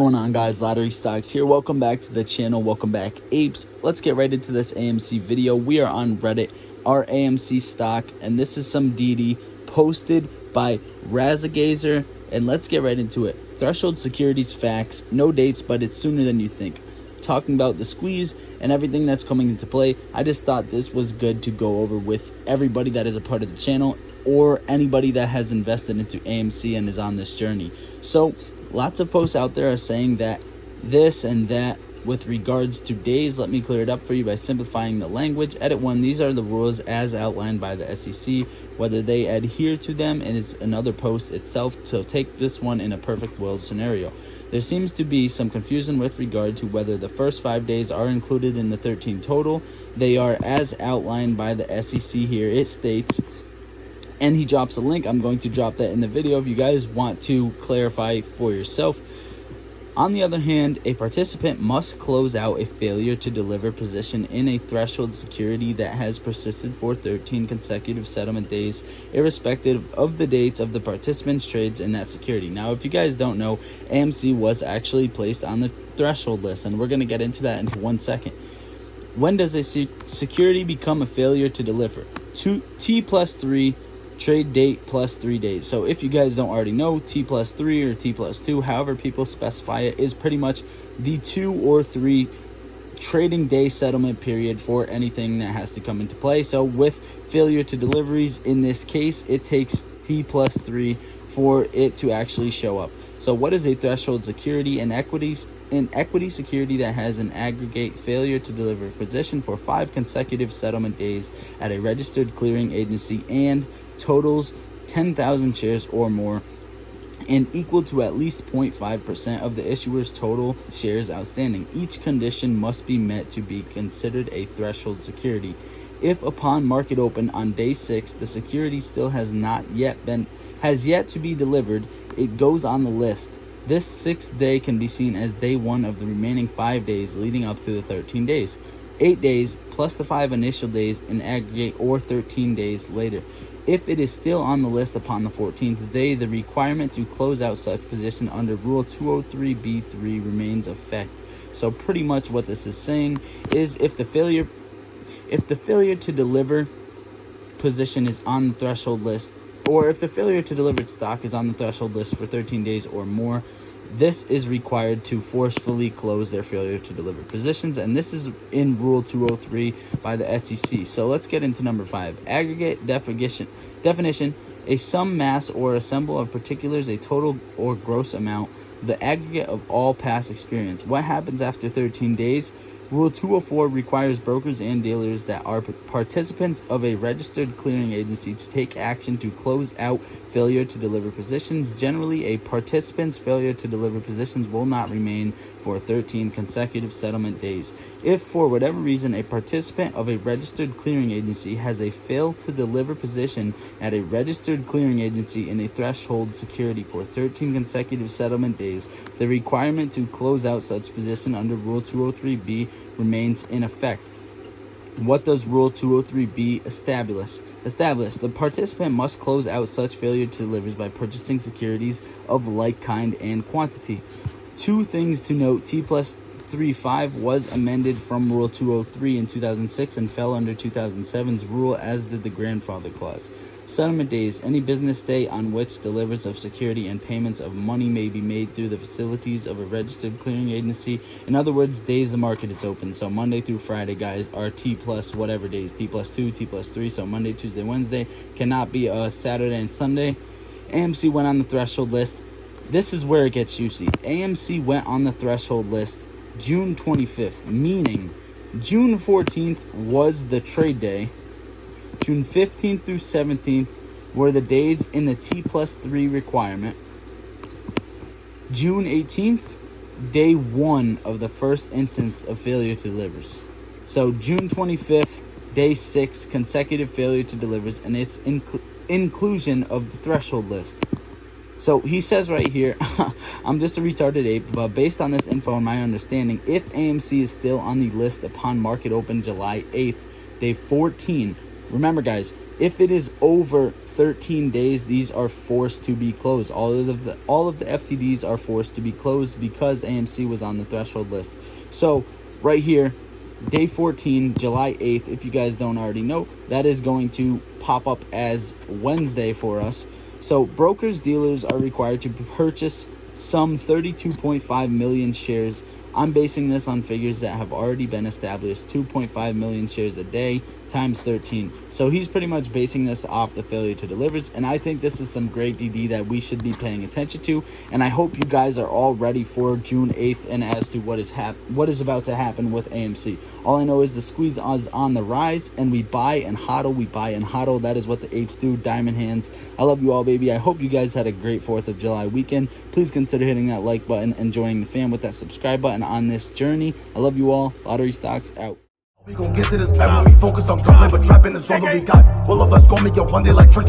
going on, guys? Lottery Stocks here. Welcome back to the channel. Welcome back, apes. Let's get right into this AMC video. We are on Reddit, our AMC stock, and this is some DD posted by Razagazer, and let's get right into it. Threshold securities facts, no dates, but it's sooner than you think. Talking about the squeeze and everything that's coming into play, I just thought this was good to go over with everybody that is a part of the channel or anybody that has invested into AMC and is on this journey. So lots of posts out there are saying that this and that with regards to days. Let me clear it up for you by simplifying the language. Edit 1, these are the rules as outlined by the SEC, whether they adhere to them, and it's another post itself. So take this one in a perfect world scenario. There seems to be some confusion with regard to whether the first 5 days are included in the 13 total. They are as outlined by the SEC here. It states, and he drops a link. I'm going to drop that in the video if you guys want to clarify for yourself. On the other hand, a participant must close out a failure to deliver position in a threshold security that has persisted for 13 consecutive settlement days, irrespective of the dates of the participant's trades in that security. Now, if you guys don't know, AMC was actually placed on the threshold list, and we're going to get into that in 1 second. When does a security become a failure to deliver? T+3 trade date plus 3 days. So if you guys don't already know, T+3 or T+2, however people specify it, is pretty much the 2 or 3 trading day settlement period for anything that has to come into play. So with failure to deliveries, in this case, it takes T+3 for it to actually show up. So what is a threshold security in equities? An equity security that has an aggregate failure to deliver position for 5 consecutive settlement days at a registered clearing agency and totals 10,000 shares or more and equal to at least 0.5% of the issuer's total shares outstanding. Each condition must be met to be considered a threshold security. If upon market open on day 6 the security still has yet to be delivered, it goes on the list. This 6th day can be seen as day 1 of the remaining 5 days leading up to the 13 days. 8 days plus the 5 initial days in aggregate, or 13 days later. If it is still on the list upon the 14th day, the requirement to close out such position under Rule 203b3 remains effect. So pretty much what this is saying is if the failure to deliver position is on the threshold list, or if the failure to deliver stock is on the threshold list for 13 days or more, this is required to forcefully close their failure to deliver positions, and this is in Rule 203 by the SEC. So let's get into number 5. Aggregate definition: a sum, mass, or assemble of particulars, a total or gross amount, the aggregate of all past experience. What happens after 13 days? Rule 204 requires brokers and dealers that are participants of a registered clearing agency to take action to close out failure to deliver positions. Generally, a participant's failure to deliver positions will not remain for 13 consecutive settlement days. If, for whatever reason, a participant of a registered clearing agency has a fail to deliver position at a registered clearing agency in a threshold security for 13 consecutive settlement days, the requirement to close out such position under Rule 203b remains in effect. What does Rule 203b establish? The participant must close out such failure to deliver by purchasing securities of like kind and quantity. 2 things to note: T+35 was amended from Rule 203 in 2006 and fell under 2007's rule, as did the grandfather clause. Settlement days: any business day on which deliveries of security and payments of money may be made through the facilities of a registered clearing agency. In other words, days the market is open. So Monday through Friday, guys, are T plus whatever days, T+2, T+3. So Monday, Tuesday, Wednesday cannot be a Saturday and Sunday. AMC went on the threshold list. This is where it gets juicy. AMC went on the threshold list June 25th, meaning June 14th was the trade day. June 15th through 17th were the days in the T+3 requirement. June 18th, day 1 of the first instance of failure to delivers. So June 25th, day 6, consecutive failure to delivers, and its inclusion of the threshold list. So he says right here, I'm just a retarded ape, but based on this info and my understanding, if AMC is still on the list upon market open July 8th, day 14, Remember, guys, if it is over 13 days, these are forced to be closed. All of the FTDs are forced to be closed because AMC was on the threshold list. So right here, day 14, July 8th, if you guys don't already know, that is going to pop up as Wednesday for us. So brokers, dealers are required to purchase some 32.5 million shares. I'm basing this on figures that have already been established, 2.5 million shares a day times 13. So he's pretty much basing this off the failure to delivers, and I think this is some great DD that we should be paying attention to, and I hope you guys are all ready for June 8th and as to what is about to happen with AMC. All I know is the squeeze is on the rise, and we buy and hodl. That is what the apes do. Diamond hands. I love you all, baby. I hope you guys had a great 4th of July weekend. Please consider hitting that like button and joining the fam with that subscribe button on this journey. I love you all. Lottery Stocks out. We gon' get to this bag when we focus on gunplay, but trapping is all that we got. All of us gon' make it one day like church.